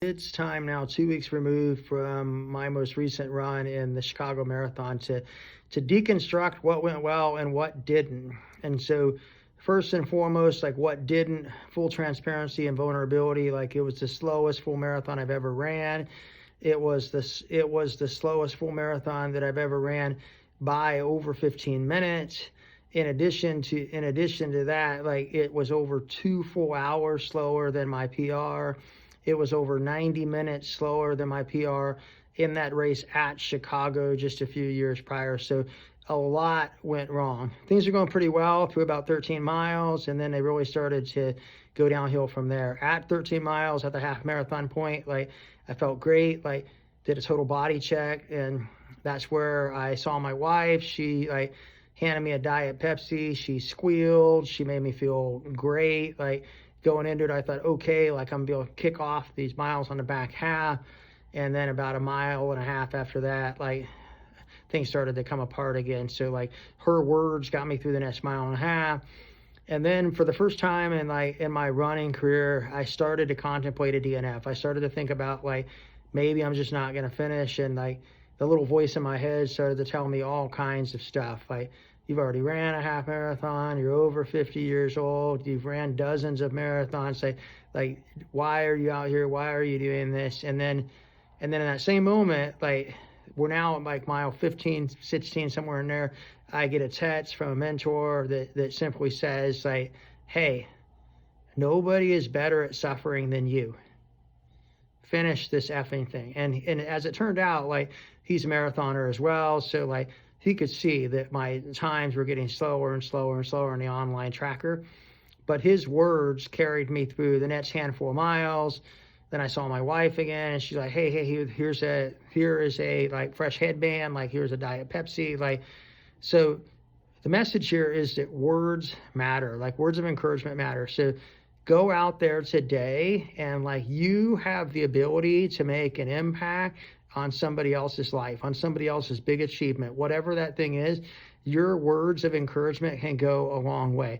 It's time now, 2 weeks removed from my most recent run in the Chicago Marathon, to deconstruct what went well and what didn't. And so, first and foremost, like what didn't, full transparency and vulnerability. Like it was the slowest full marathon I've ever ran. It was the slowest full marathon that I've ever ran by over 15 minutes. In addition to that, like it was over 2 full hours slower than my PR. It was over 90 minutes slower than my PR in that race at Chicago just a few years prior. So a lot went wrong. Things are going pretty well through about 13 miles, and then they really started to go downhill from there. At 13 miles, at the half marathon point, like I felt great, like did a total body check, and that's where I saw my wife. She like handed me a Diet Pepsi. She squealed. She made me feel great. Like going into it, I thought, okay, like I'm gonna be able to kick off these miles on the back half. And then about a mile and a half after that, like things started to come apart again. So like her words got me through the next mile and a half. And then for the first time in my running career, I started to contemplate a DNF. I started to think about like maybe I'm just not gonna finish, and like the little voice in my head started to tell me all kinds of stuff. Like, you've already ran a half marathon, you're over 50 years old, you've ran dozens of marathons. Like, why are you out here? Why are you doing this? And then in that same moment, like we're now at like mile 15, 16, somewhere in there, I get a text from a mentor that simply says like, hey, nobody is better at suffering than you. Finish this effing thing. And as it turned out, like he's a marathoner as well, so like he could see that my times were getting slower and slower and slower in the online tracker, but his words carried me through the next handful of miles. Then I saw my wife again, and she's like, hey, here is a like fresh headband, like here's a Diet Pepsi. Like, so the message here is that words matter, like words of encouragement matter. So go out there today, and like you have the ability to make an impact on somebody else's life, on somebody else's big achievement, whatever that thing is. Your words of encouragement can go a long way.